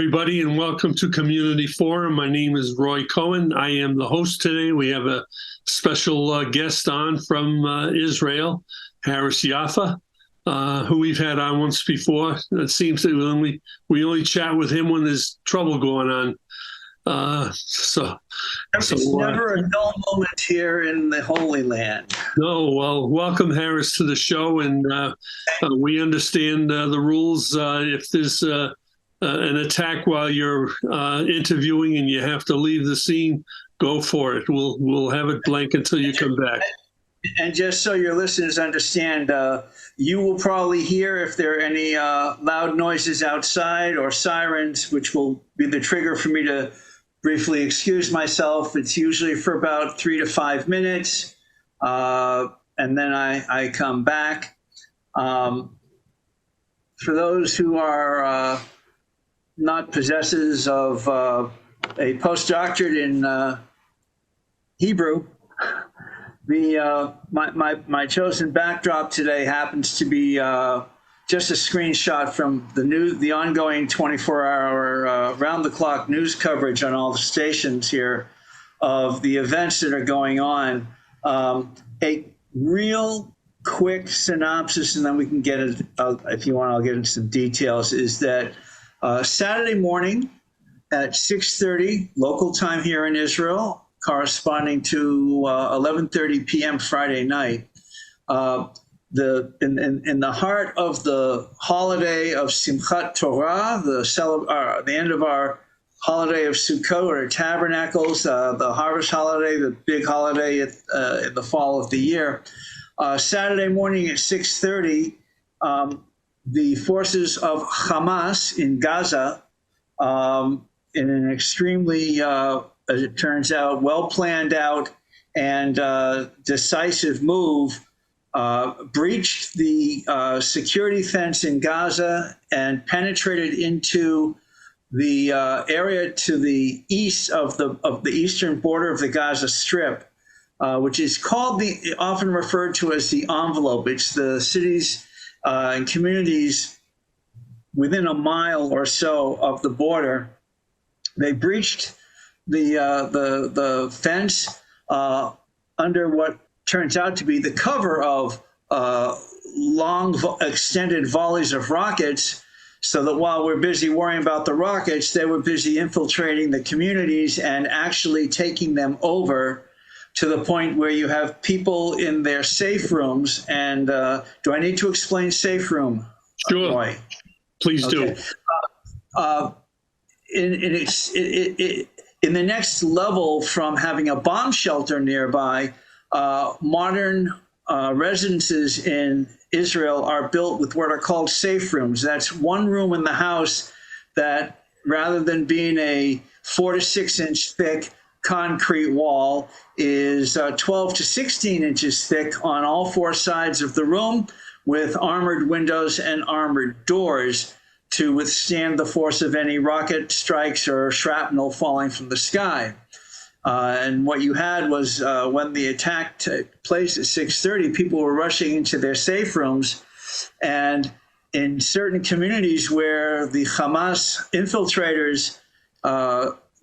everybody, and welcome to Community Forum. My name is Roy Cohen. I am the host today. We have a special guest on from Israel, Harris Yoffa, who we've had on once before. It seems that we only chat with him when there's trouble going on. It's never a dull moment here in the Holy Land. No, well, welcome, Harris, to the show, and we understand the rules. If there's an attack while you're interviewing and you have to leave the scene, go for it. We'll have it blank until you come back. And just so your listeners understand, you will probably hear if there are any loud noises outside or sirens, which will be the trigger for me to briefly excuse myself. It's usually for about 3 to 5 minutes, and then I come back. For those who are not possessors of a postdoctorate in Hebrew, my chosen backdrop today happens to be just a screenshot from the ongoing 24-hour round-the-clock news coverage on all the stations here of the events that are going on. A real quick synopsis, and then we can get it, if you want, I'll get into some details, is that Saturday morning at 6:30 local time here in Israel, corresponding to 11:30 p.m. Friday night, in the heart of the holiday of Simchat Torah, the end of our holiday of Sukkot or Tabernacles, the harvest holiday, the big holiday in the fall of the year. Saturday morning at 6:30, the forces of Hamas in Gaza, in an extremely, as it turns out, well planned out and decisive move, breached the security fence in Gaza and penetrated into the area to the east of the eastern border of the Gaza Strip, which is often referred to as the envelope. It's the cities and communities within a mile or so of the border. They breached the fence under what turns out to be the cover of long, extended volleys of rockets, so that while we're busy worrying about the rockets, they were busy infiltrating the communities and actually taking them over to the point where you have people in their safe rooms. And do I need to explain safe room? Sure. Roy? Please do. In the next level from having a bomb shelter nearby, modern residences in Israel are built with what are called safe rooms. That's one room in the house that, rather than being a 4 to 6 inch thick concrete wall, is 12 to 16 inches thick on all 4 sides of the room, with armored windows and armored doors to withstand the force of any rocket strikes or shrapnel falling from the sky. And what you had was, when the attack took place at 6:30, people were rushing into their safe rooms. And in certain communities where the Hamas infiltrators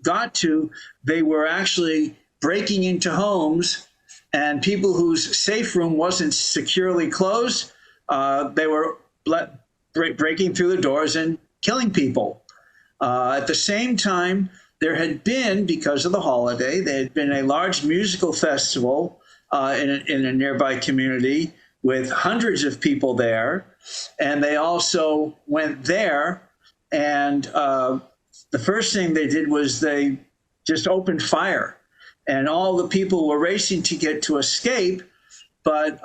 got to, they were actually breaking into homes, and people whose safe room wasn't securely closed, they were breaking through the doors and killing people. At the same time, there had been, because of the holiday, there had been a large musical festival in a nearby community with hundreds of people there. And they also went there, and the first thing they did was they just opened fire. And all the people were racing to escape, but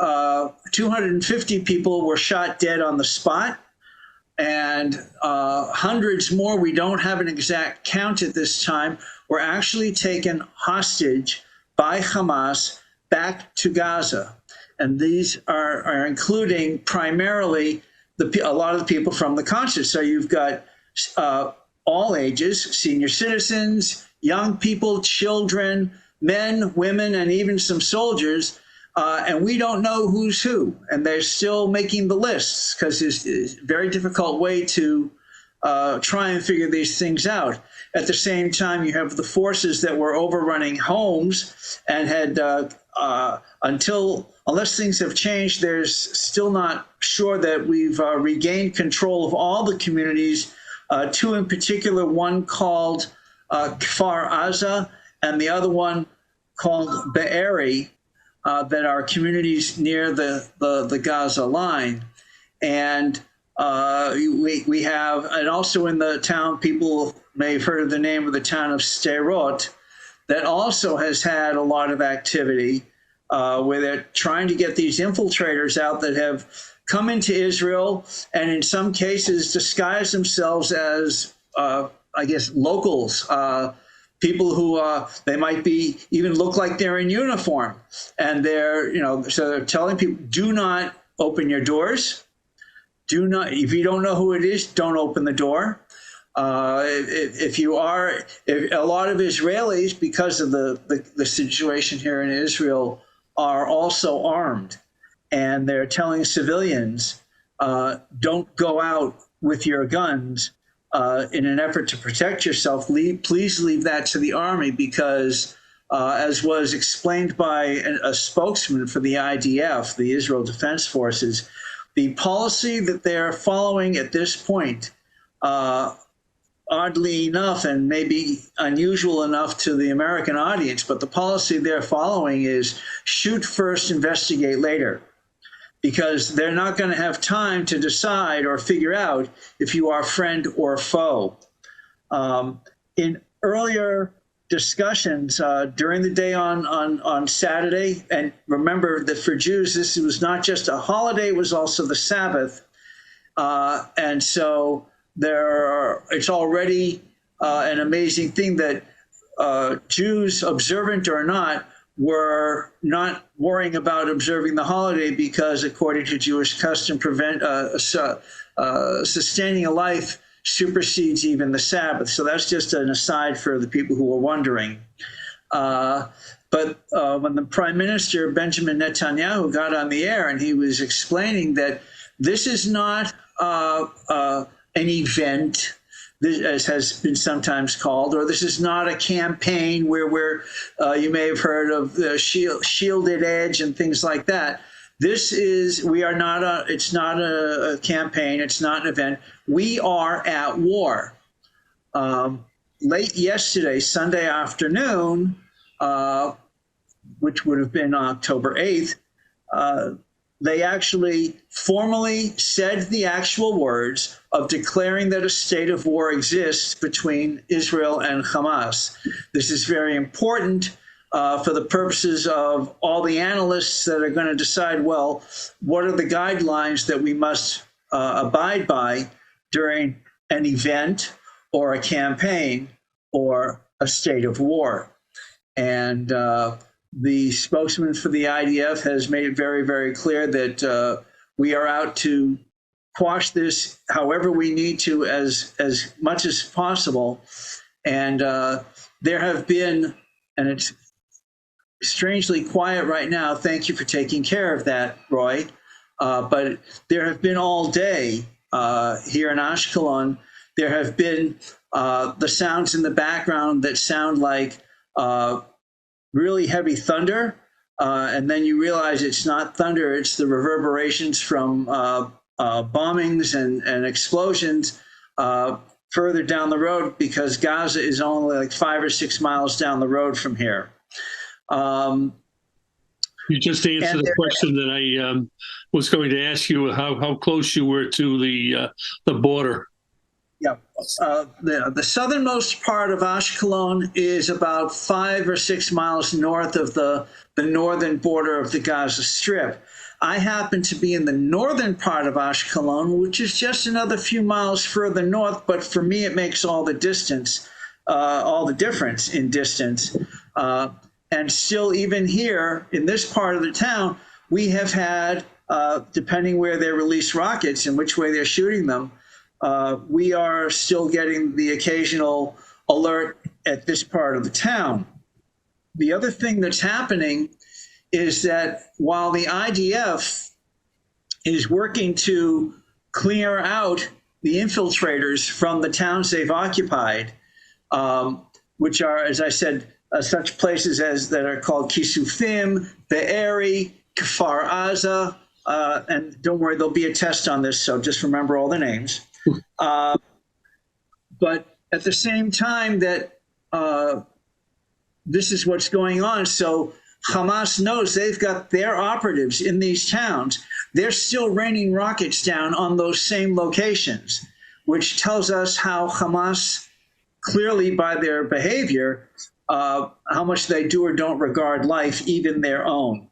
250 people were shot dead on the spot. And hundreds more, we don't have an exact count at this time, were actually taken hostage by Hamas back to Gaza. And these are including primarily a lot of the people from the concert. So you've got all ages, senior citizens, young people, children, men, women, and even some soldiers. And we don't know who's who. And they're still making the lists because it's a very difficult way to try and figure these things out. At the same time, you have the forces that were overrunning homes and had, unless things have changed, there's still not sure that we've regained control of all the communities, two in particular, one called Kfar Aza and the other one called Be'eri, that are communities near the Gaza line. And we have, and also in the town, people may have heard of the name of the town of Sderot, that also has had a lot of activity where they're trying to get these infiltrators out that have come into Israel and in some cases disguise themselves as, I guess, locals, people who they might be even look like they're in uniform. And they're, so they're telling people, do not open your doors. Do not, if you don't know who it is, don't open the door. If a lot of Israelis, because of the situation here in Israel, are also armed, and they're telling civilians, don't go out with your guns in an effort to protect yourself. Please leave that to the army because, as was explained by a spokesman for the IDF, the Israel Defense Forces, the policy that they're following at this point, oddly enough, and maybe unusual enough to the American audience, but the policy they're following is shoot first, investigate later, because they're not going to have time to decide or figure out if you are friend or foe. In earlier discussions during the day on Saturday, and remember that for Jews, this was not just a holiday, it was also the Sabbath. And so it's already an amazing thing that Jews, observant or not, were not worrying about observing the holiday because, according to Jewish custom, sustaining a life supersedes even the Sabbath. So that's just an aside for the people who are wondering. But when the Prime Minister, Benjamin Netanyahu, got on the air and he was explaining that this is not an event, as has been sometimes called, or this is not a campaign where you may have heard of the shielded edge and things like that. It's not a campaign, it's not an event. We are at war. Late yesterday, Sunday afternoon, which would have been October 8th, they actually formally said the actual words of declaring that a state of war exists between Israel and Hamas. This is very important for the purposes of all the analysts that are going to decide, well, what are the guidelines that we must abide by during an event or a campaign or a state of war. And the spokesman for the IDF has made it very, very clear that we are out to quash this however we need to, as much as possible. And there have been, and it's strangely quiet right now. Thank you for taking care of that, Roy. But there have been all day here in Ashkelon, there have been the sounds in the background that sound like really heavy thunder, and then you realize it's not thunder, it's the reverberations from bombings and explosions further down the road, because Gaza is only like 5 or 6 miles down the road from here. You just answered the question that I was going to ask you, how close you were to the border. Yeah, the southernmost part of Ashkelon is about 5 or 6 miles north of the northern border of the Gaza Strip. I happen to be in the northern part of Ashkelon, which is just another few miles further north, but for me it makes all the difference in distance. And still, even here in this part of the town, we have had, depending where they release rockets and which way they're shooting them, we are still getting the occasional alert at this part of the town. The other thing that's happening is that while the IDF is working to clear out the infiltrators from the towns they've occupied, which are, as I said, such places as that are called Kisufim, Be'eri, Kfar Aza, and don't worry, there'll be a test on this, so just remember all the names. But at the same time that this is what's going on, so Hamas knows they've got their operatives in these towns. They're still raining rockets down on those same locations, which tells us how Hamas, clearly by their behavior, how much they do or don't regard life, even their own.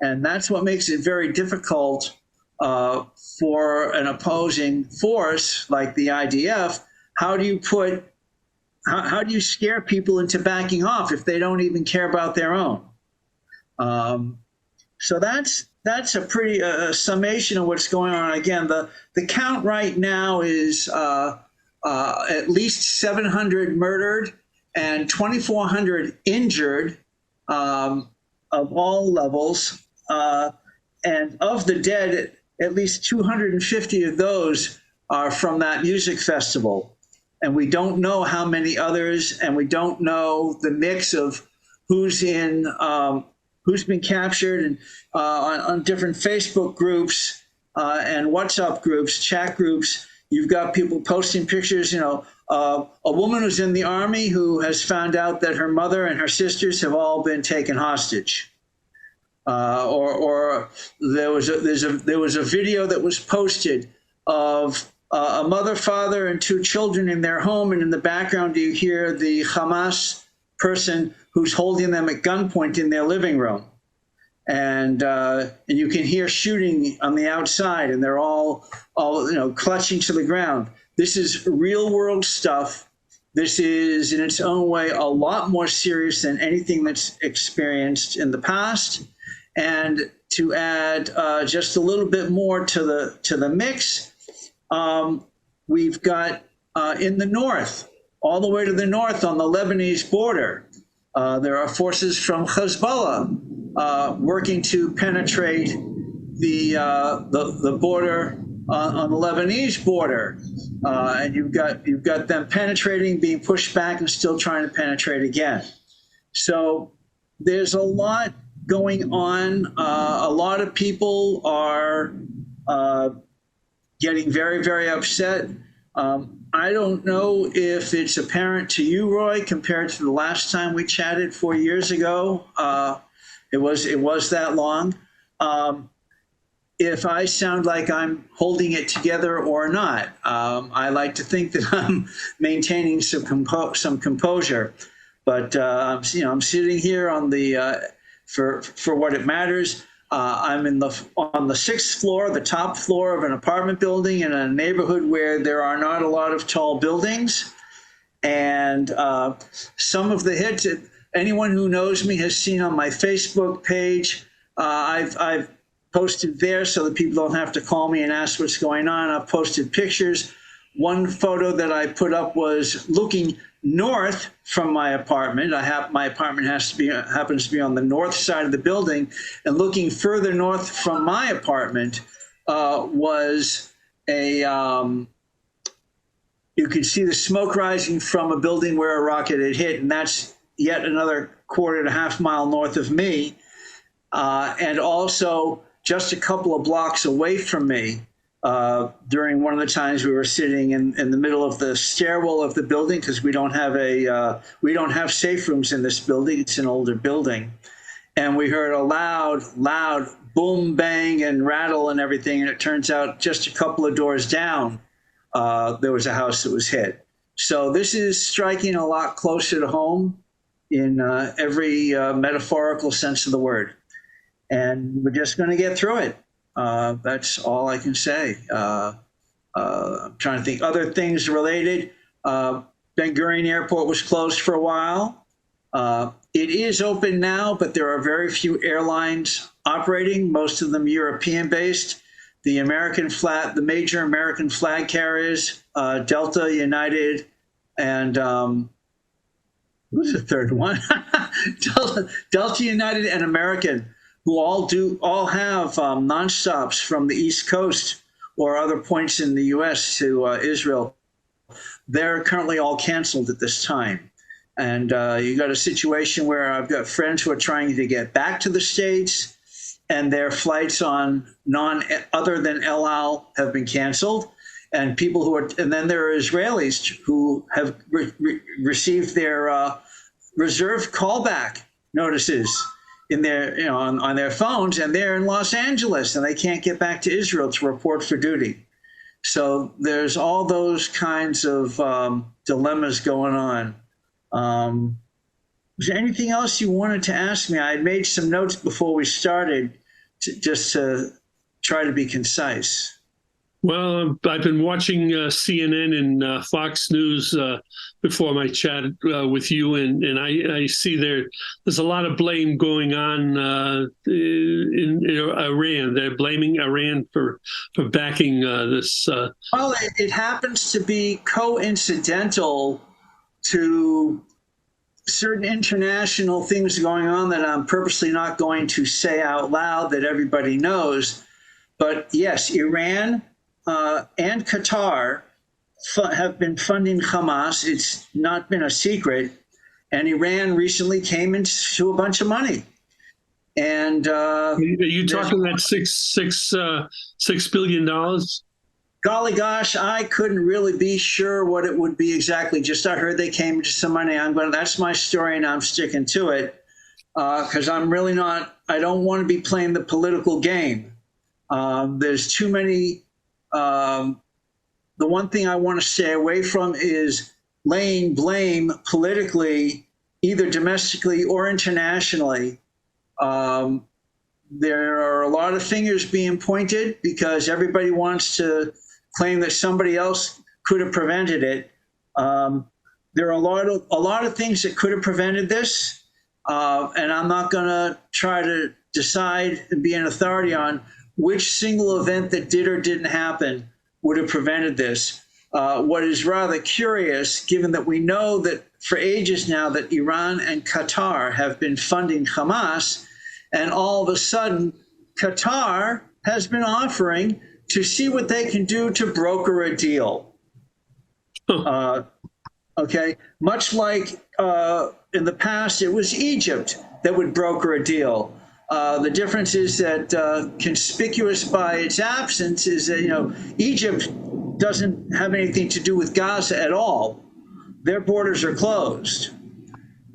And that's what makes it very difficult for an opposing force like the IDF. How do you scare people into backing off if they don't even care about their own? So that's a pretty summation of what's going on. Again, the count right now is at least 700 murdered and 2,400 injured of all levels. And of the dead, at least 250 of those are from that music festival. And we don't know how many others, and we don't know the mix of who's been captured, and on different Facebook groups and WhatsApp groups, chat groups. You've got people posting pictures, a woman who's in the army who has found out that her mother and her sisters have all been taken hostage. Or there was a video that was posted of a mother, father, and two children in their home, and in the background you hear the Hamas person who's holding them at gunpoint in their living room. And you can hear shooting on the outside, and they're all clutching to the ground. This is real world stuff. This is, in its own way, a lot more serious than anything that's experienced in the past. And to add just a little bit more to the mix, we've got in the north, all the way to the north on the Lebanese border, there are forces from Hezbollah working to penetrate the border on the Lebanese border, and you've got them penetrating, being pushed back, and still trying to penetrate again. So there's a lot going on. A lot of people are getting very, very upset. I don't know if it's apparent to you, Roy, compared to the last time we chatted 4 years ago. It was that long. If I sound like I'm holding it together or not, I like to think that I'm maintaining some composure. But I'm sitting here on the for what it matters. I'm on the sixth floor, the top floor of an apartment building in a neighborhood where there are not a lot of tall buildings. And some of the hits, anyone who knows me has seen on my Facebook page. I've posted there so that people don't have to call me and ask what's going on. I've posted pictures. One photo that I put up was looking north from my apartment. My apartment happens to be on the north side of the building, and looking further north from my apartment was a you could see the smoke rising from a building where a rocket had hit, and that's yet another quarter to half mile north of me, and also just a couple of blocks away from me. During one of the times we were sitting in the middle of the stairwell of the building, because we don't have safe rooms in this building. It's an older building, and we heard a loud boom, bang, and rattle and everything. And it turns out just a couple of doors down, there was a house that was hit. So this is striking a lot closer to home in every metaphorical sense of the word, and we're just going to get through it. That's all I can say. I'm trying to think other things related. Ben Gurion Airport was closed for a while. It is open now, but there are very few airlines operating, most of them European-based. The major American flag carriers, Delta, United, and who's the third one? Delta, United, and American, who all have nonstops from the East Coast or other points in the U.S. to Israel, they're currently all canceled at this time. And you got a situation where I've got friends who are trying to get back to the States, and their flights on other than El Al have been canceled. And people who are, and then there are Israelis who have received their reserved callback notices in their, on their phones, and they're in Los Angeles and they can't get back to Israel to report for duty. So there's all those kinds of dilemmas going on. Was there anything else you wanted to ask me? I had made some notes before we started, just to try to be concise. Well, I've been watching CNN and Fox News before my chat with you, and I see there's a lot of blame going on in Iran. They're blaming Iran for backing this. Well, it happens to be coincidental to certain international things going on that I'm purposely not going to say out loud that everybody knows. But yes, Iran and Qatar have been funding Hamas. It's not been a secret. And Iran recently came into a bunch of money. And are you talking that $6 billion? Golly gosh, I couldn't really be sure what it would be exactly. Just I heard they came into some money. That's my story, and I'm sticking to it because I'm really not. I don't want to be playing the political game. There's too many. The one thing I want to stay away from is laying blame politically, either domestically or internationally. There are a lot of fingers being pointed because everybody wants to claim that somebody else could have prevented it. There are a lot of things that could have prevented this, and I'm not going to try to decide and be an authority on which single event that did or didn't happen would have prevented this. What is rather curious, given that we know that for ages now that Iran and Qatar have been funding Hamas, and all of a sudden Qatar has been offering to see what they can do to broker a deal. Okay, much like in the past, it was Egypt that would broker a deal. The difference is that conspicuous by its absence is that, Egypt doesn't have anything to do with Gaza at all. Their borders are closed.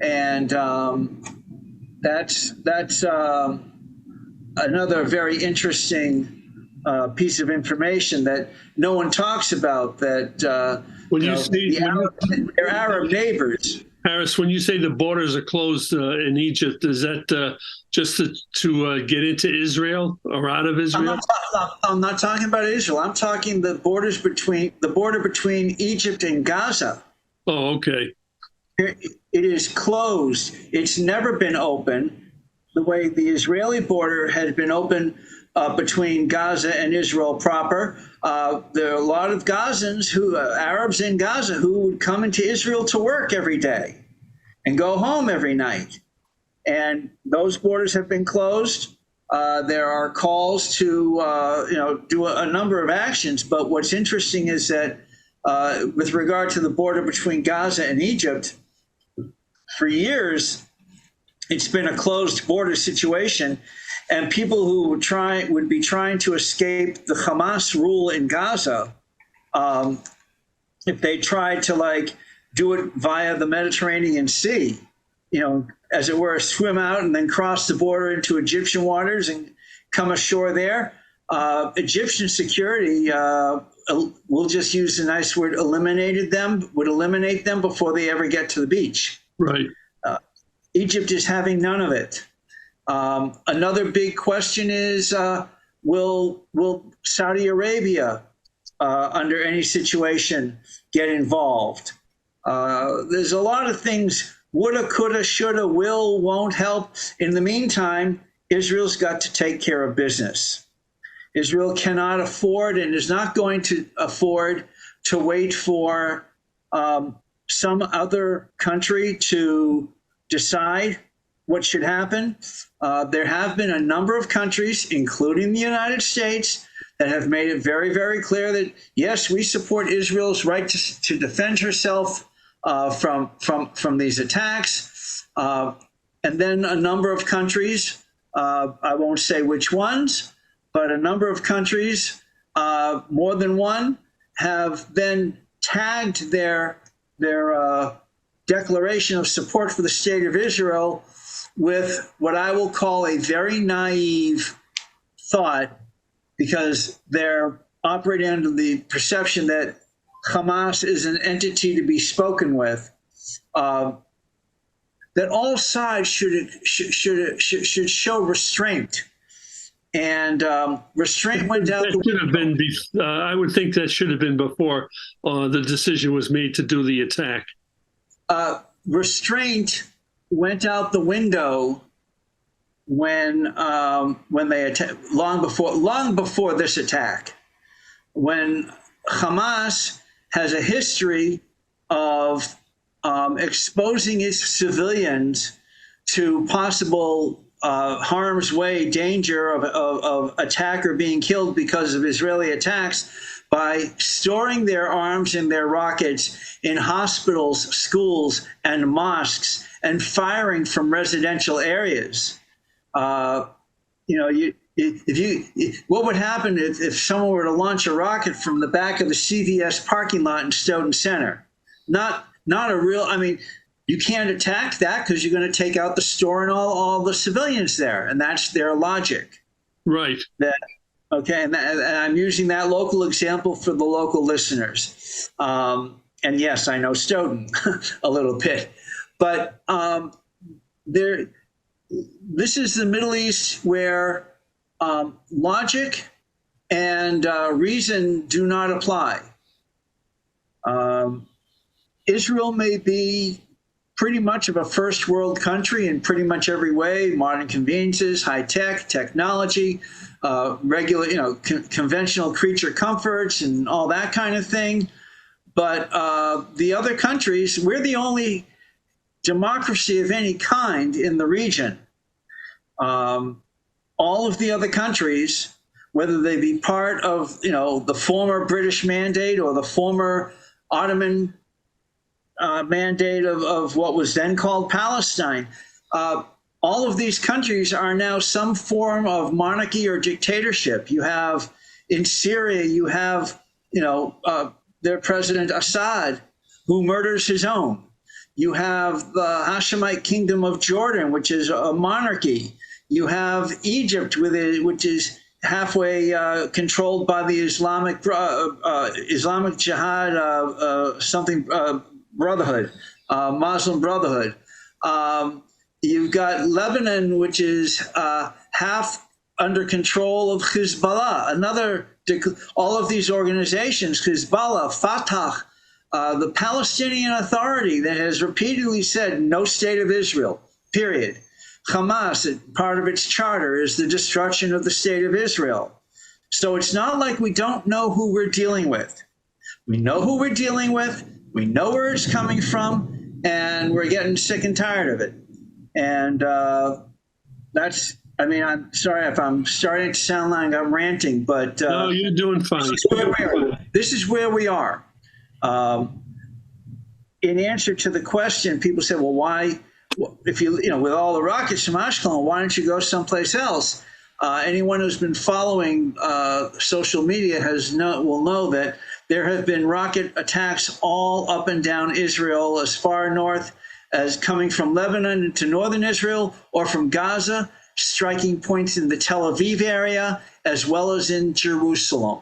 And that's another very interesting piece of information that no one talks about, that their Arab neighbors. Harris, when you say the borders are closed in Egypt, is that just to get into Israel or out of Israel? I'm not talking about Israel. I'm talking the border between Egypt and Gaza. Oh, okay. It is closed. It's never been open the way the Israeli border had been open between Gaza and Israel proper. There are a lot of Gazans Arabs in Gaza who would come into Israel to work every day and go home every night. And those borders have been closed. There are calls to, do a number of actions. But what's interesting is that with regard to the border between Gaza and Egypt, for years, it's been a closed border situation. And people who would be trying to escape the Hamas rule in Gaza, if they tried to do it via the Mediterranean Sea, as it were, swim out and then cross the border into Egyptian waters and come ashore there, Egyptian security, we'll just use the nice word, would eliminate them before they ever get to the beach. Right. Egypt is having none of it. Another big question is, will Saudi Arabia, under any situation, get involved? There's a lot of things, woulda, coulda, shoulda, will, won't help. In the meantime, Israel's got to take care of business. Israel cannot afford and is not going to afford to wait for some other country to decide what should happen. There have been a number of countries, including the United States, that have made it very, very clear that, yes, we support Israel's right to defend herself from these attacks. And then a number of countries, I won't say which ones, but a number of countries, more than one, have then tagged their declaration of support for the state of Israel with what I will call a very naive thought, because they're operating under the perception that Hamas is an entity to be spoken with, that all sides should show restraint. And restraint went down. That should have been. I would think that should have been before the decision was made to do the attack. Restraint went out the window when they attacked, long before this attack, when Hamas has a history of exposing its civilians to possible harm's way, danger of attack or being killed because of Israeli attacks, by storing their arms and their rockets in hospitals, schools, and mosques, and firing from residential areas. What would happen if someone were to launch a rocket from the back of the CVS parking lot in Stoughton Center? Not a real. I mean, you can't attack that because you're going to take out the store and all the civilians there, and that's their logic. Right. Okay, and I'm using that local example for the local listeners. And yes, I know Stoughton a little bit, but this is the Middle East where logic and reason do not apply. Israel may be pretty much of a first world country in pretty much every way: modern conveniences, high tech, technology, regular, conventional creature comforts and all that kind of thing. But the other countries, we're the only democracy of any kind in the region. All of the other countries, whether they be part of, the former British mandate or the former Ottoman mandate of what was then called Palestine, all of these countries are now some form of monarchy or dictatorship. You have in Syria, you have, their president Assad, who murders his own. You have the Hashemite Kingdom of Jordan, which is a monarchy. You have Egypt, which is halfway controlled by the Islamic Jihad Brotherhood, Muslim Brotherhood. You've got Lebanon, which is half under control of Hezbollah. All of these organizations, Hezbollah, Fatah, the Palestinian Authority that has repeatedly said no state of Israel, period. Hamas, part of its charter is the destruction of the state of Israel. So it's not like we don't know who we're dealing with. We know who we're dealing with. We know where it's coming from, and we're getting sick and tired of it. And I'm sorry if I'm starting to sound like I'm ranting, but no, you're doing fine. This is where we are. In answer to the question, people say, well, why, if with all the rockets from Ashkelon, why don't you go someplace else? Anyone who's been following social media will know that there have been rocket attacks all up and down Israel, as far north as coming from Lebanon into northern Israel, or from Gaza, striking points in the Tel Aviv area, as well as in Jerusalem.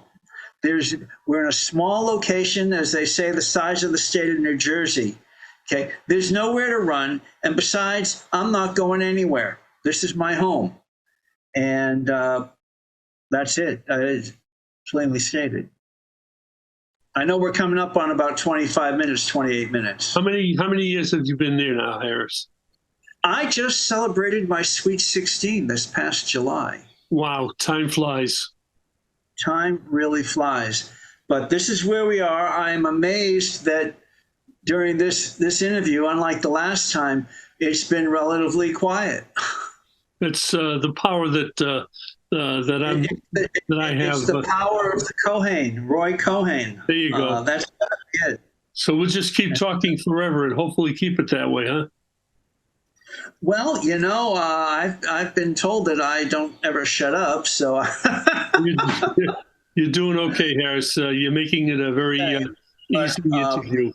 We're in a small location, as they say, the size of the state of New Jersey. Okay, there's nowhere to run, and besides, I'm not going anywhere. This is my home, and that's it. It's plainly stated. I know we're coming up on about 25 minutes, 28 minutes. How many years have you been there now, Harris? I just celebrated my Sweet 16 this past July. Wow, time flies. Time really flies. But this is where we are. I'm amazed that during this interview, unlike the last time, it's been relatively quiet. It's the power that that I have. It's the power of the Kohen, Roy Cohen. There you go. That's it. So we'll just keep talking forever and hopefully keep it that way, huh? Well, I've been told that I don't ever shut up, so You're doing okay, Harris. You're making it a very easy interview.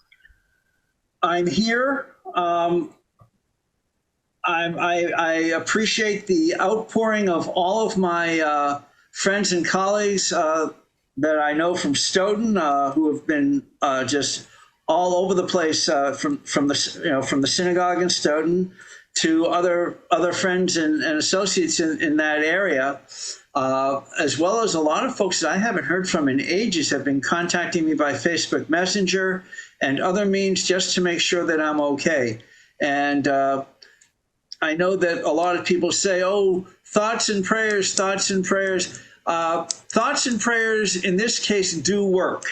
I'm here. I appreciate the outpouring of all of my friends and colleagues that I know from Stoughton, who have been just all over the place from the synagogue in Stoughton to other friends and associates in that area, as well as a lot of folks that I haven't heard from in ages have been contacting me by Facebook Messenger and other means just to make sure that I'm okay. And I know that a lot of people say, oh, thoughts and prayers, thoughts and prayers. Thoughts and prayers in this case do work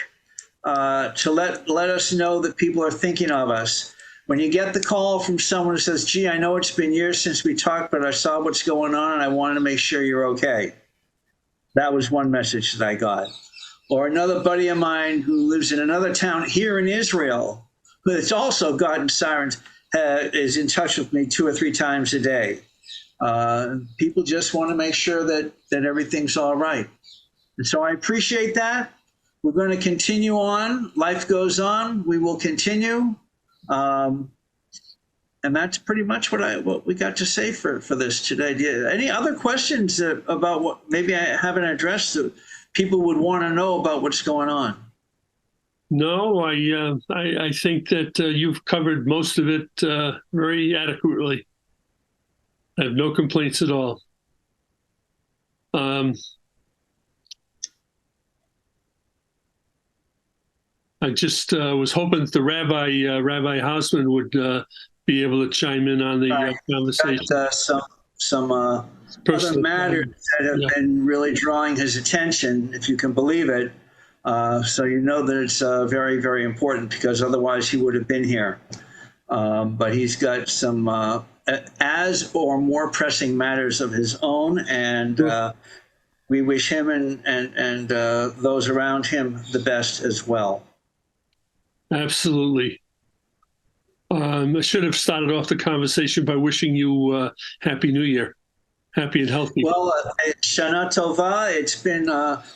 to let us know that people are thinking of us. When you get the call from someone who says, gee, I know it's been years since we talked, but I saw what's going on and I wanted to make sure you're okay. That was one message that I got. Or another buddy of mine who lives in another town here in Israel, who has also gotten sirens, is in touch with me 2 or 3 times a day. People just want to make sure that everything's all right. And so I appreciate that. We're going to continue on. Life goes on. We will continue. And that's pretty much what we got to say for this today. Any other questions about what maybe I haven't addressed that people would want to know about what's going on? No, I think that you've covered most of it very adequately. I have no complaints at all. I just was hoping that the Rabbi Hausman would be able to chime in on the conversation. Got, some other matters that have been really drawing his attention, if you can believe it. So you know that it's very, very important because otherwise he would have been here. But he's got some as or more pressing matters of his own, and we wish him and those around him the best as well. Absolutely. I should have started off the conversation by wishing you Happy New Year. Happy and healthy. Well, Shana Tova. It's been,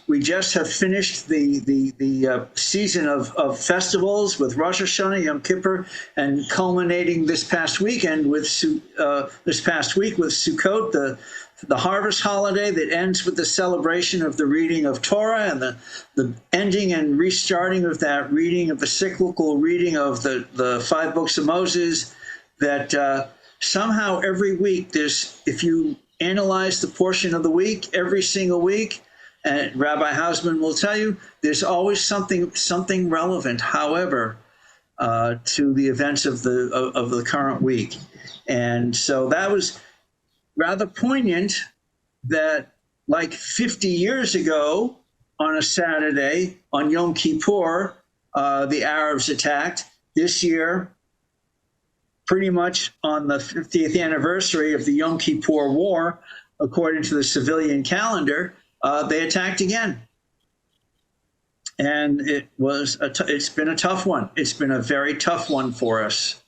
we just have finished the season of festivals with Rosh Hashanah, Yom Kippur, and culminating this past weekend with Sukkot, the harvest holiday that ends with the celebration of the reading of Torah and the ending and restarting of that reading of the cyclical reading of the 5 books of Moses. That somehow every week if you analyze the portion of the week, every single week, and Rabbi Hausman will tell you, there's always something relevant, however, to the events of the current week. And so that was rather poignant that like 50 years ago on a Saturday, on Yom Kippur, the Arabs attacked. This year, pretty much on the 50th anniversary of the Yom Kippur War, according to the civilian calendar, they attacked again. And it's been a tough one. It's been a very tough one for us.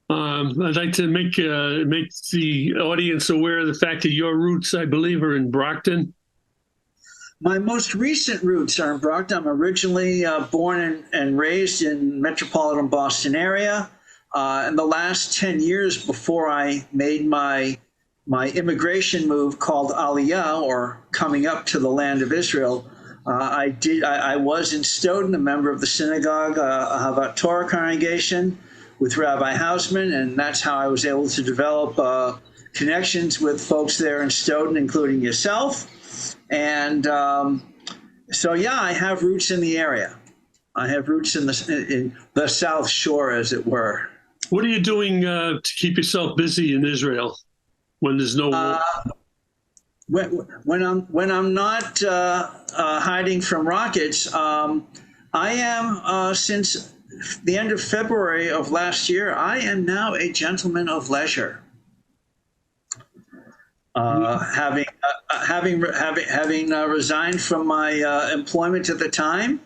I'd like to make the audience aware of the fact that your roots, I believe, are in Brockton. My most recent roots are in Brockton. I'm originally born and raised in metropolitan Boston area. In the last 10 years before I made my immigration move called Aliyah, or coming up to the land of Israel, I was in Stoughton, a member of the synagogue Havat Torah congregation with Rabbi Hausman, and that's how I was able to develop connections with folks there in Stoughton, including yourself. And so, yeah, I have roots in the area. I have roots in the South Shore, as it were. What are you doing to keep yourself busy in Israel when there's no war? When I'm not hiding from rockets, I am since the end of February of last year. I am now a gentleman of leisure. Having resigned from my employment at the time,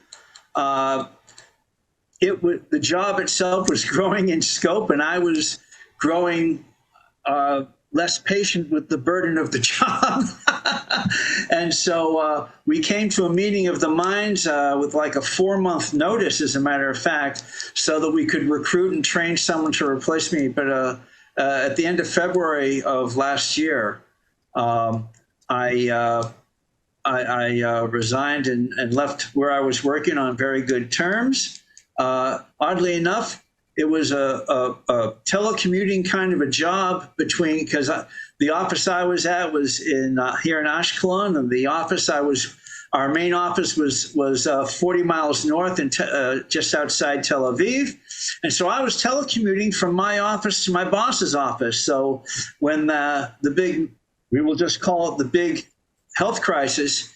the job itself was growing in scope, and I was growing less patient with the burden of the job. And so we came to a meeting of the minds with like a 4-month notice, as a matter of fact, so that we could recruit and train someone to replace me. But at the end of February of last year, I resigned and left where I was working on very good terms. Oddly enough, it was a telecommuting kind of a job because the office I was at was here in Ashkelon, and our main office was 40 miles north and just outside Tel Aviv. And so I was telecommuting from my office to my boss's office. So when we will just call it the big health crisis,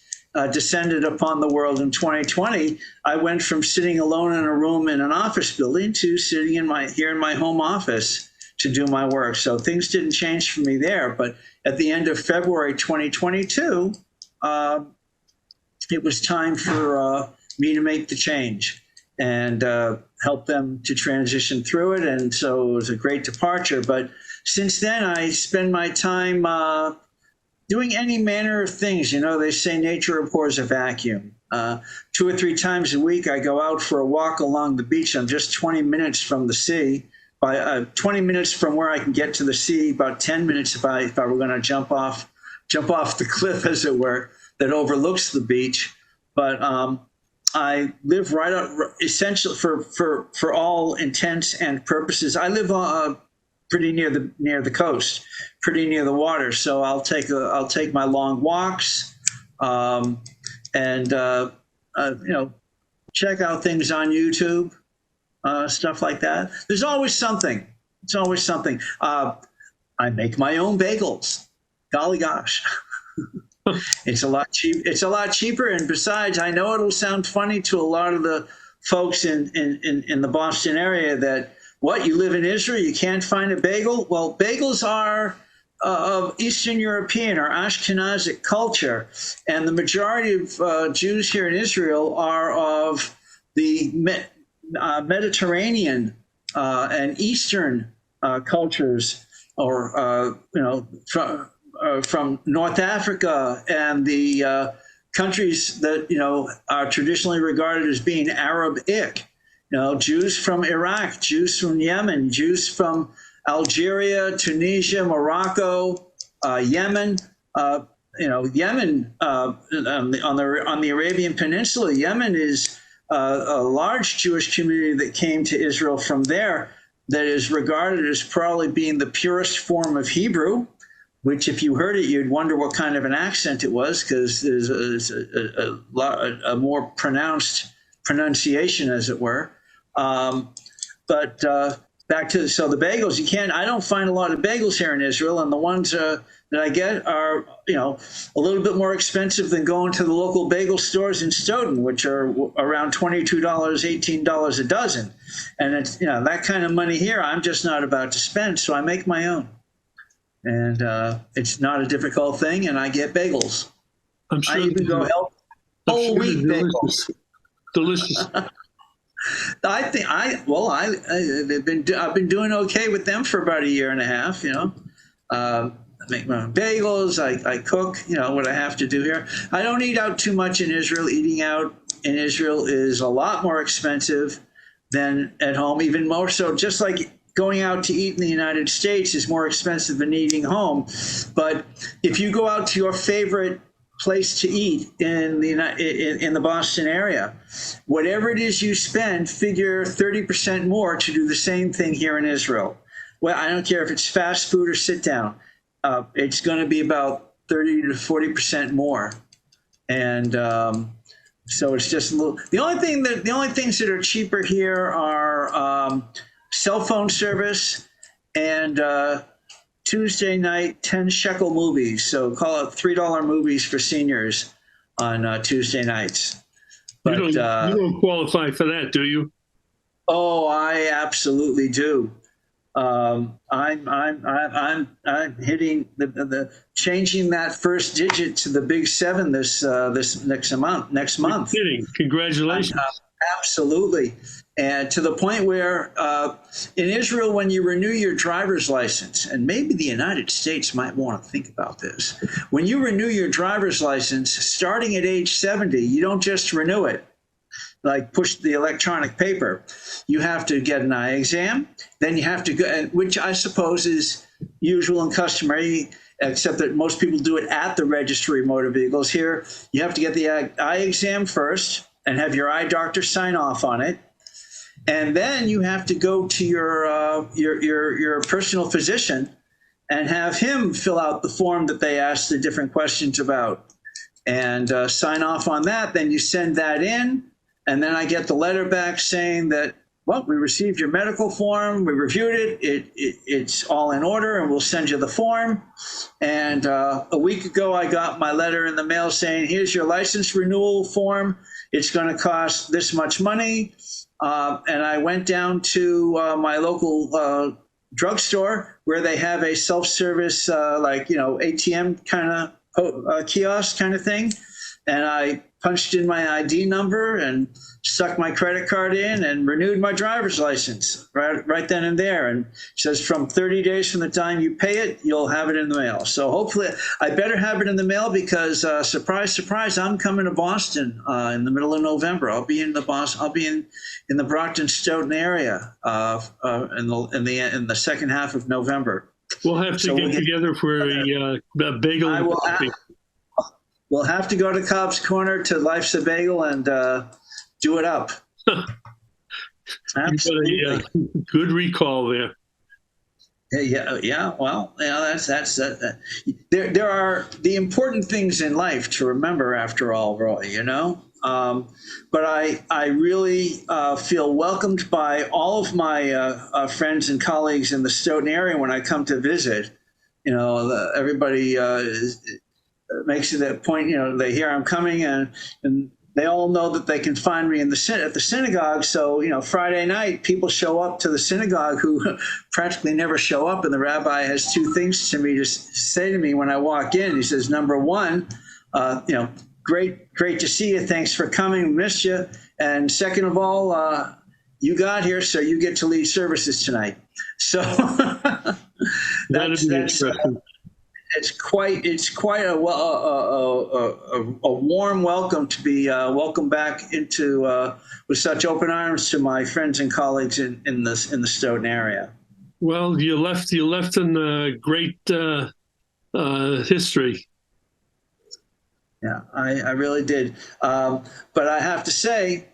descended upon the world in 2020, I went from sitting alone in a room in an office building to sitting here in my home office to do my work. So things didn't change for me there. But at the end of February 2022, it was time for me to make the change and help them to transition through it. And so it was a great departure. But since then, I spend my time doing any manner of things. You know, they say nature abhors a vacuum. 2 or 3 times a week, I go out for a walk along the beach. I'm just 20 minutes from the sea. 20 minutes from where I can get to the sea, about 10 minutes if I were going to jump off the cliff, as it were, that overlooks the beach. But I live right up, essentially for all intents and purposes. I live pretty near the coast, pretty near the water. So I'll take my long walks, and check out things on YouTube, stuff like that. There's always something. It's always something. I make my own bagels. Golly gosh. It's a lot cheaper, and besides, I know it'll sound funny to a lot of the folks in the Boston area that, what, you live in Israel, you can't find a bagel? Well, bagels are of Eastern European or Ashkenazic culture, and the majority of Jews here in Israel are of the Mediterranean and Eastern cultures, or from North Africa and the countries that are traditionally regarded as being Arabic. Jews from Iraq, Jews from Yemen, Jews from Algeria, Tunisia, Morocco, Yemen. Yemen on the Arabian Peninsula. Yemen is a large Jewish community that came to Israel from there, that is regarded as probably being the purest form of Hebrew, which if you heard it, you'd wonder what kind of an accent it was, because there's a more pronounced pronunciation, as it were. But back to the bagels, I don't find a lot of bagels here in Israel, and the ones that I get are, a little bit more expensive than going to the local bagel stores in Stoughton, which are around $22, $18 a dozen. And it's, that kind of money here, I'm just not about to spend, so I make my own. And it's not a difficult thing, and I get bagels. I'm sure I even go help whole wheat bagels. Delicious. I've been doing okay with them for about 1.5 years. I make my own bagels. I cook. What I have to do here. I don't eat out too much in Israel. Eating out in Israel is a lot more expensive than at home. Even more so, just like going out to eat in the United States is more expensive than eating home. But if you go out to your favorite place to eat in the Boston area, whatever it is you spend, figure 30% more to do the same thing here in Israel. Well, I don't care if it's fast food or sit down. It's going to be about 30 to 40% more. And so it's just a little. The only things that are cheaper here are cell phone service and Tuesday night 10 shekel movies. So call it $3 movies for seniors on Tuesday nights. But you don't qualify for that, do you? Oh, I absolutely do. I'm hitting the changing that first digit to the big seven this next month. You're kidding. Congratulations. Absolutely. And to the point where in Israel, when you renew your driver's license, and maybe the United States might want to think about this, when you renew your driver's license, starting at age 70, you don't just renew it, like push the electronic paper. You have to get an eye exam. Then you have to go, which I suppose is usual and customary, except that most people do it at the registry of motor vehicles. Here, you have to get the eye exam first and have your eye doctor sign off on it. And then you have to go to your personal physician and have him fill out the form that they ask the different questions about and sign off on that. Then you send that in. And then I get the letter back saying that, well, we received your medical form. We reviewed it. It's all in order, and we'll send you the form. And a week ago, I got my letter in the mail saying, here's your license renewal form. It's going to cost this much money. And I went down to my local drugstore where they have a self-service, ATM kind of kiosk kind of thing. And I punched in my ID number and stuck my credit card in and renewed my driver's license right then and there. And it says from 30 days from the time you pay it, you'll have it in the mail. So hopefully, I better have it in the mail because surprise, surprise, I'm coming to Boston in the middle of November. I'll be in the Brockton Stoughton area in the second half of November. We'll have to get together for a bagel. We'll have to go to Cobb's Corner to Life's a Bagel and do it up. Absolutely. Good recall there. Yeah. Well, that's there are the important things in life to remember. After all, Roy, but I really feel welcomed by all of my friends and colleagues in the Stoughton area when I come to visit. Everybody makes it that point. They hear I'm coming, and they all know that they can find me at the synagogue. So Friday night, people show up to the synagogue who practically never show up, and the rabbi has two things to say to me when I walk in. He says, number one, great to see you. Thanks for coming. Missed you. And second of all, you got here, so you get to lead services tonight. So that's interesting. It's quite a warm welcome to be welcomed back into with such open arms to my friends and colleagues in the Stoughton area. Well, you left in a great history. Yeah, I really did. But I have to say,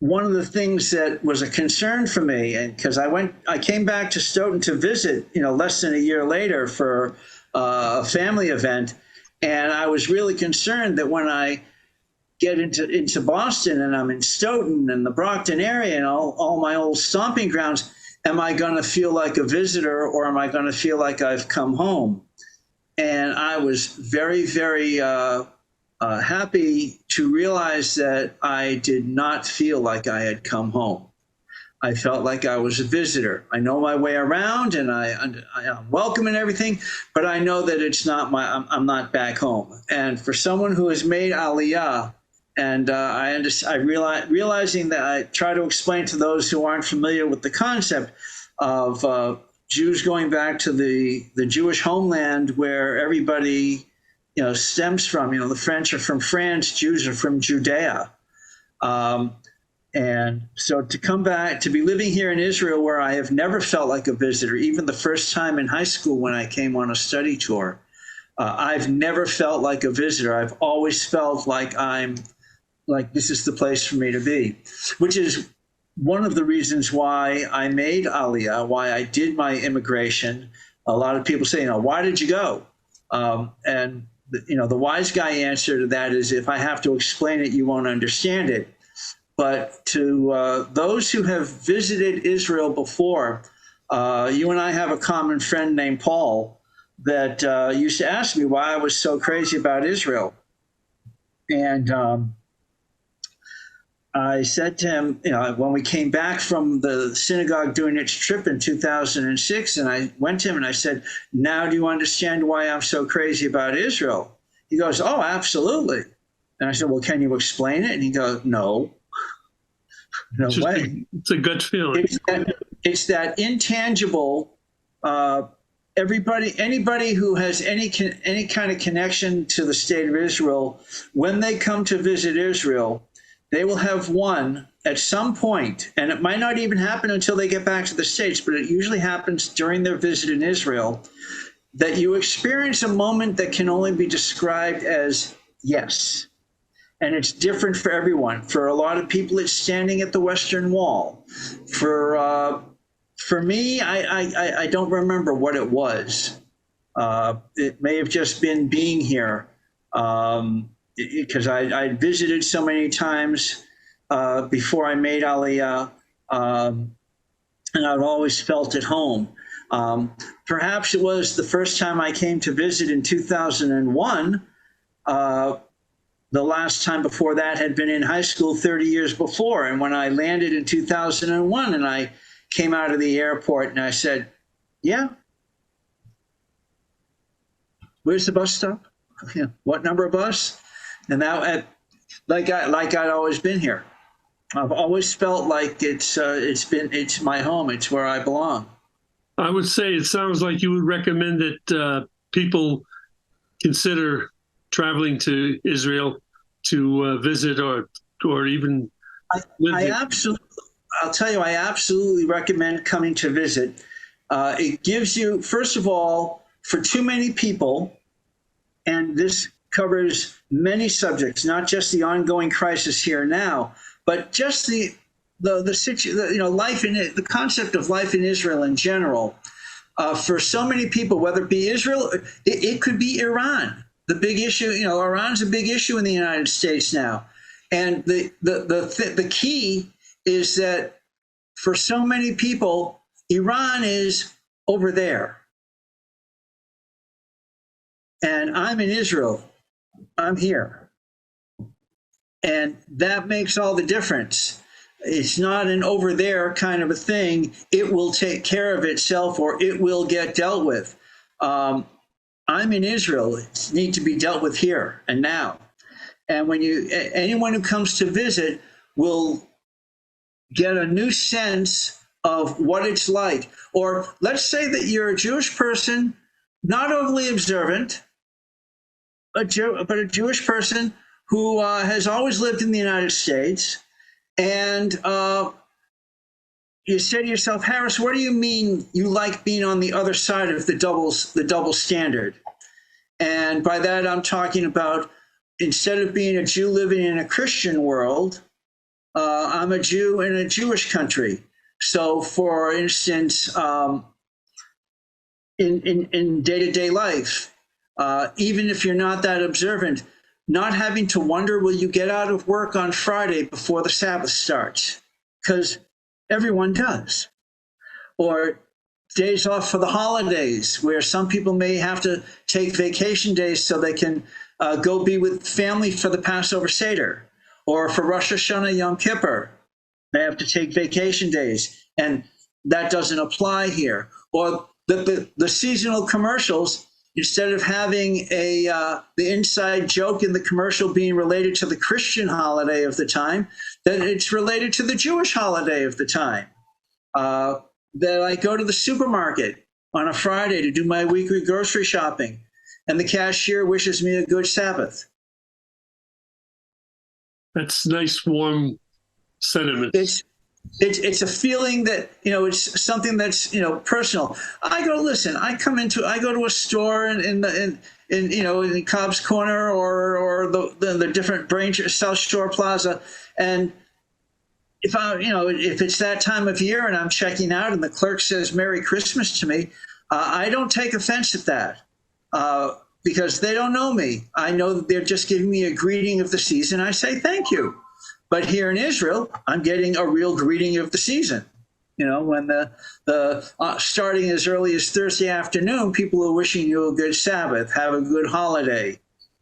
one of the things that was a concern for me, and because I came back to Stoughton to visit, less than a year later for a family event, and I was really concerned that when I get into Boston and I'm in Stoughton and the Brockton area and all my old stomping grounds, am I going to feel like a visitor or am I going to feel like I've come home? And I was very, very happy to realize that I did not feel like I had come home. I felt like I was a visitor. I know my way around, and I'm welcome and everything, but I know that it's not I'm not back home. And for someone who has made Aliyah, and realizing that I try to explain to those who aren't familiar with the concept of Jews going back to the Jewish homeland where everybody stems from. The French are from France, Jews are from Judea. And so to come back, to be living here in Israel where I have never felt like a visitor, even the first time in high school when I came on a study tour, I've never felt like a visitor. I've always felt like this is the place for me to be, which is one of the reasons why I made Aliyah, why I did my immigration. A lot of people say, why did you go? And the wise guy answer to that is, if I have to explain it, you won't understand it. But to those who have visited Israel before, you and I have a common friend named Paul that used to ask me why I was so crazy about Israel. And I said to him, when we came back from the synagogue doing its trip in 2006, and I went to him and I said, now do you understand why I'm so crazy about Israel? He goes, oh, absolutely. And I said, well, can you explain it? And he goes, no, no way. It's a gut feeling. It's that intangible, anybody who has any kind of connection to the state of Israel, when they come to visit Israel, they will have one at some point, and it might not even happen until they get back to the States, but it usually happens during their visit in Israel, that you experience a moment that can only be described as yes. And it's different for everyone. For a lot of people, it's standing at the Western Wall. For me, I don't remember what it was. It may have just been being here. Because I visited so many times before I made Aliyah, and I've always felt at home. Perhaps it was the first time I came to visit in 2001. The last time before that had been in high school 30 years before. And when I landed in 2001 and I came out of the airport and I said, yeah, where's the bus stop? Yeah. What number of bus? And that, like I'd always been here. I've always felt like it's my home. It's where I belong. I would say it sounds like you would recommend that people consider traveling to Israel to visit or even live. I'll tell you, I absolutely recommend coming to visit. It gives you, first of all, for too many people, and this covers many subjects, not just the ongoing crisis here now, but just the life in it, the concept of life in Israel in general. For so many people, whether it be Israel, it could be Iran. The big issue, Iran's a big issue in the United States now, and the key is that for so many people, Iran is over there, and I'm in Israel. I'm here. And that makes all the difference. It's not an over there kind of a thing. It will take care of itself or it will get dealt with. I'm in Israel. It needs to be dealt with here and now. And anyone who comes to visit will get a new sense of what it's like. Or let's say that you're a Jewish person, not overly observant, but a Jewish person who has always lived in the United States, and you say to yourself, Harris, what do you mean you like being on the other side of the double standard? And by that, I'm talking about instead of being a Jew living in a Christian world, I'm a Jew in a Jewish country. So, for instance, in day-to-day life, even if you're not that observant, not having to wonder, will you get out of work on Friday before the Sabbath starts? Because everyone does. Or days off for the holidays, where some people may have to take vacation days so they can go be with family for the Passover Seder. Or for Rosh Hashanah Yom Kippur, they have to take vacation days. And that doesn't apply here. Or the seasonal commercials, instead of having the inside joke in the commercial being related to the Christian holiday of the time, that it's related to the Jewish holiday of the time. That I go to the supermarket on a Friday to do my weekly grocery shopping, and the cashier wishes me a good Sabbath. That's nice, warm sentiment. It's a feeling that, it's something that's, personal. I go to a store in Cobb's Corner or the different branch, South Shore Plaza. And if it's that time of year and I'm checking out and the clerk says Merry Christmas to me, I don't take offense at that because they don't know me. I know that they're just giving me a greeting of the season. I say thank you. But here in Israel, I'm getting a real greeting of the season. When the starting as early as Thursday afternoon, people are wishing you a good Sabbath, have a good holiday.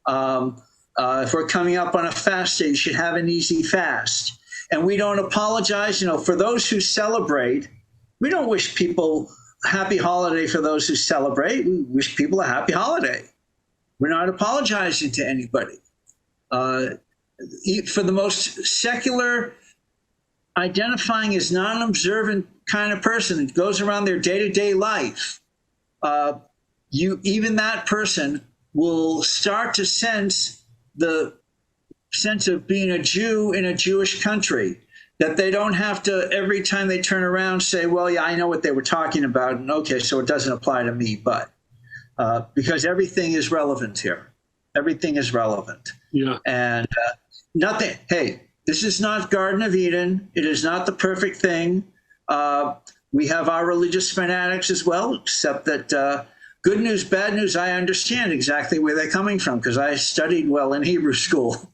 If we're coming up on a fast day, you should have an easy fast. and we don't apologize. For those who celebrate, we don't wish people happy holiday for those who celebrate. We wish people a happy holiday. We're not apologizing to anybody. For the most secular, identifying as non-observant kind of person that goes around their day-to-day life, even that person will start to sense the sense of being a Jew in a Jewish country, that they don't have to, every time they turn around, say, well, yeah, I know what they were talking about, and okay, so it doesn't apply to me, but because everything is relevant here. Everything is relevant. Yeah. And nothing, hey, this is not Garden of Eden. It is not the perfect thing. We have our religious fanatics as well, except that good news, bad news, I understand exactly where they're coming from because I studied well in Hebrew school.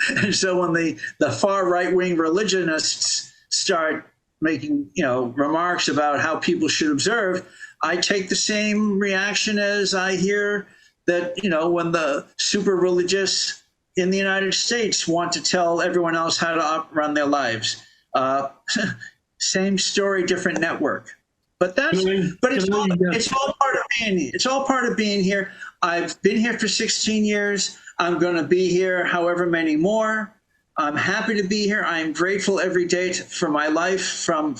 And so when the far right-wing religionists start making remarks about how people should observe, I take the same reaction as I hear that, when the super religious in the United States want to tell everyone else how to run their lives. Same story, different network. But it's all part of being here. It's all part of being here. I've been here for 16 years. I'm going to be here however many more. I'm happy to be here. I'm grateful every day for my life from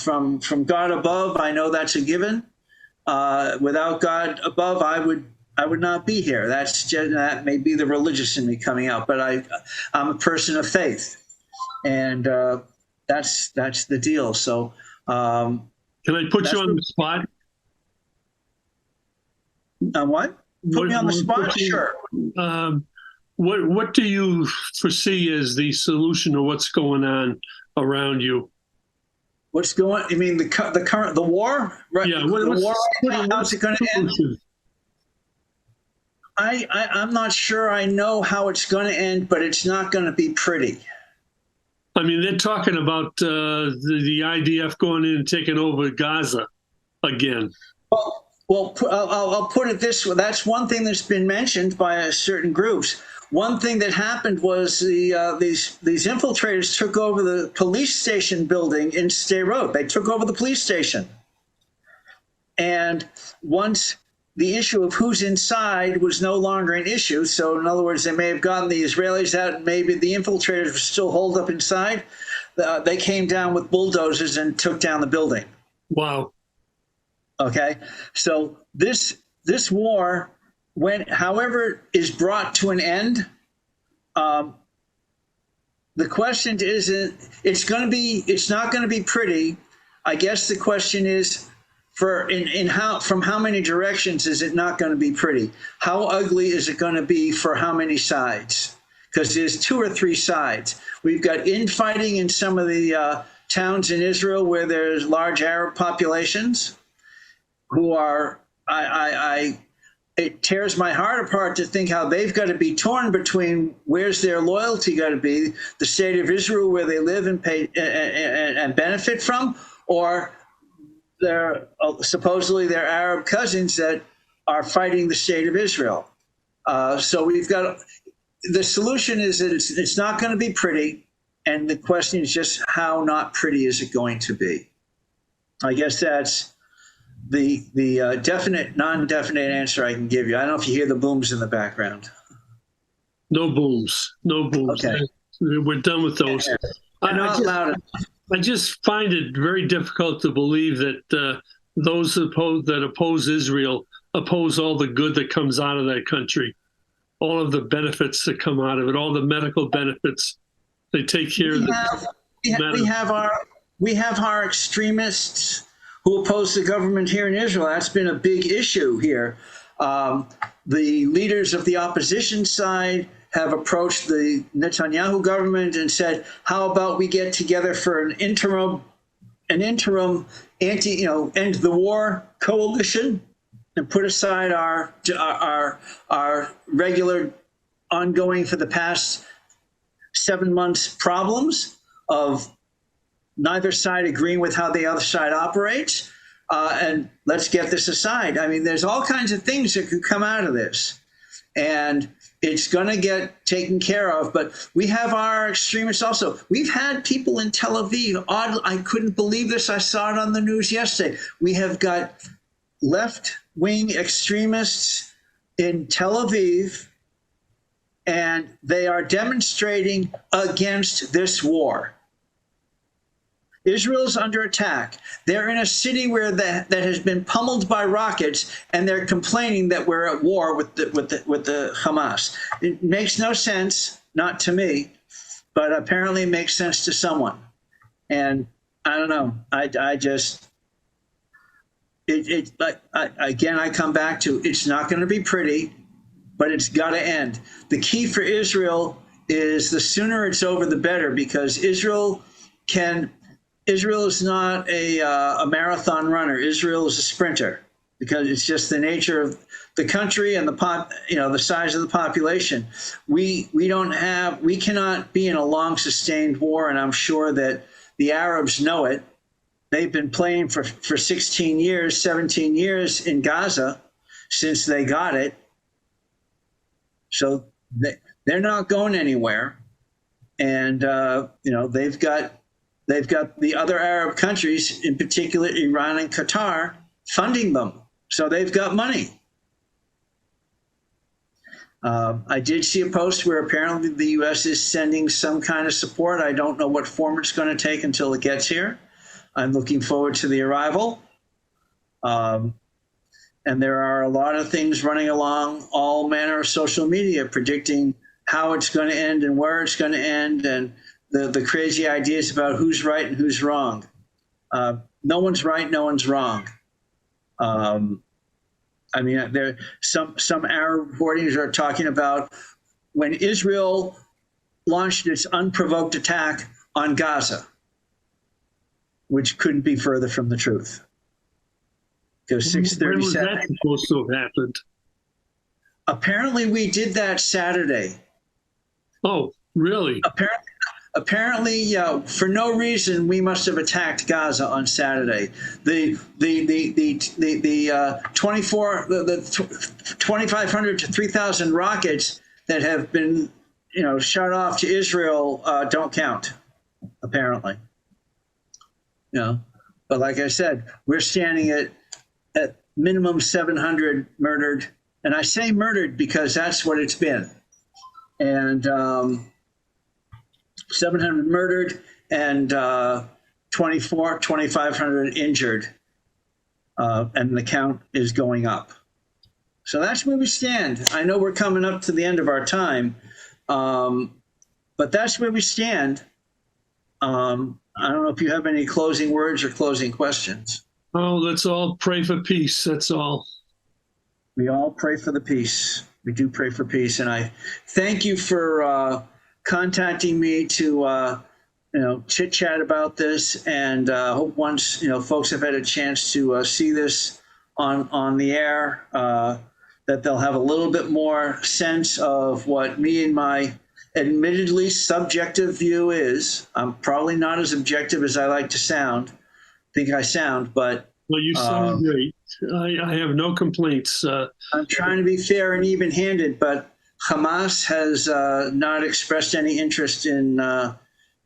God above. I know that's a given. Without God above, I would not be here. That may be the religious in me coming out, but I'm a person of faith, and that's the deal. So, can I put you on the spot? What? Put me on the spot? Sure. What do you foresee as the solution to what's going on around you? What's going? You mean the war? Right? Yeah. The war. How's it going to end? I'm not sure I know how it's going to end, but it's not going to be pretty. I mean, they're talking about the IDF going in and taking over Gaza again. Well, I'll put it this way. That's one thing that's been mentioned by certain groups. One thing that happened was these infiltrators took over the police station building in Sderot. They took over the police station. And once the issue of who's inside was no longer an issue, so in other words, they may have gotten the Israelis out, and maybe the infiltrators were still holed up inside, they came down with bulldozers and took down the building. Wow. Okay, so this war, however is brought to an end, the question isn't, it's not going to be pretty. I guess the question is, from how many directions is it not going to be pretty? How ugly is it going to be for how many sides? Because there's 2 or 3 sides. We've got infighting in some of the towns in Israel where there's large Arab populations who are, it tears my heart apart to think how they've got to be torn between where's their loyalty got to be, the state of Israel where they live and pay and benefit from, or supposedly their Arab cousins that are fighting the state of Israel. So we've got, the solution is that it's not going to be pretty, and the question is just how not pretty is it going to be? I guess that's the definite, non-definite answer I can give you. I don't know if you hear the booms in the background. No booms. No booms. Okay. We're done with those. They're not loud enough. I just find it very difficult to believe that those that oppose Israel oppose all the good that comes out of that country, all of the benefits that come out of it, all the medical benefits. They take care of we have our extremists who oppose the government here in Israel. That's been a big issue here. The leaders of the opposition side have approached the Netanyahu government and said, how about we get together for an interim end the war coalition and put aside our regular ongoing for the past 7 months problems of neither side agreeing with how the other side operates, and let's get this aside. I mean, there's all kinds of things that could come out of this. and it's going to get taken care of. But we have our extremists also. We've had people in Tel Aviv. I couldn't believe this. I saw it on the news yesterday. We have got left-wing extremists in Tel Aviv, and they are demonstrating against this war. Israel's under attack. They're in a city where that has been pummeled by rockets, and they're complaining that we're at war with the Hamas. It makes no sense, not to me, but apparently it makes sense to someone. And I don't know. Again, I come back to, it's not going to be pretty, but it's got to end. The key for Israel is the sooner it's over, the better, because Israel is not a marathon runner. Israel is a sprinter, because it's just the nature of the country and the size of the population. We cannot be in a long sustained war, and I'm sure that the Arabs know it. They've been playing for 16 years, 17 years in Gaza since they got it. So they're not going anywhere. And, they've got the other Arab countries, in particular Iran and Qatar, funding them. So they've got money. I did see a post where apparently the U.S. is sending some kind of support. I don't know what form it's going to take until it gets here. I'm looking forward to the arrival. And there are a lot of things running along all manner of social media predicting how it's going to end and where it's going to end, and the crazy ideas about who's right and who's wrong. No one's right, no one's wrong. There some Arab reportings are talking about when Israel launched its unprovoked attack on Gaza, which couldn't be further from the truth. Because 6:37. When was that supposed to have happened? Apparently, we did that Saturday. Oh, really? Apparently, for no reason, we must have attacked Gaza on Saturday. The 2,500 to 3,000 rockets that have been, shot off to Israel don't count. Apparently, But like I said, we're standing at minimum 700 murdered, and I say murdered because that's what it's been, and 700 murdered and 2,500 injured, and the count is going up. So that's where we stand. I know we're coming up to the end of our time, but that's where we stand. I don't know if you have any closing words or closing questions. Oh, let's all pray for peace. That's all. We all pray for the peace. We do pray for peace. And I thank you for contacting me to, chit chat about this. And hope once, folks have had a chance to see this on the air, that they'll have a little bit more sense of what me and my admittedly subjective view is. I'm probably not as objective as I like to think I sound, but well, you sound great. I have no complaints. I'm trying to be fair and even-handed, but Hamas has not expressed any interest in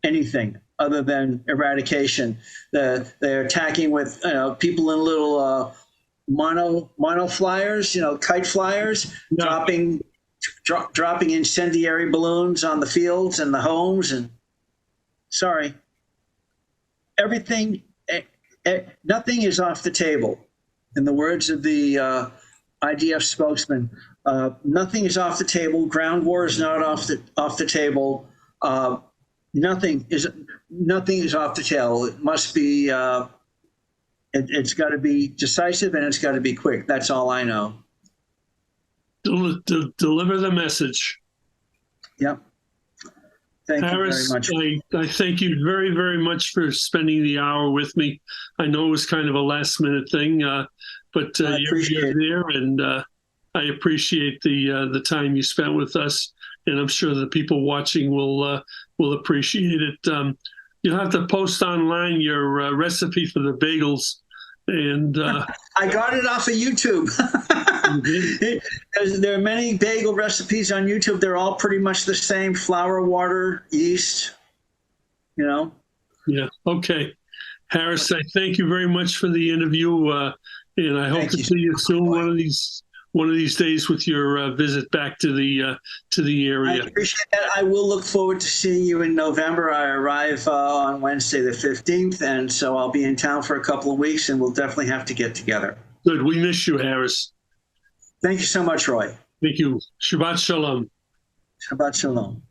anything other than eradication. They're attacking with people in little mono flyers, kite flyers, No. dropping incendiary balloons on the fields and the homes. And sorry, everything. Nothing is off the table. In the words of the IDF spokesman, nothing is off the table. Ground war is not off the table. Nothing is off the table. It must be. It's got to be decisive, and it's got to be quick. That's all I know. Deliver the message. Yep. Thank Harris, you very much. I thank you very, very much for spending the hour with me. I know it was kind of a last-minute thing, but you're there, and I appreciate the time you spent with us, and I'm sure the people watching will appreciate it. You'll have to post online your recipe for the bagels, and I got it off of YouTube. There are many bagel recipes on YouTube. They're all pretty much the same: flour, water, yeast. You know. Yeah. Okay. Harris, I thank you very much for the interview, and I hope to see you soon one of these days with your visit back to the area. I appreciate that. I will look forward to seeing you in November. I arrive on Wednesday the 15th, and so I'll be in town for a couple of weeks, and we'll definitely have to get together. Good. We miss you, Harris. Thank you so much, Roy. Thank you. Shabbat Shalom. Shabbat Shalom.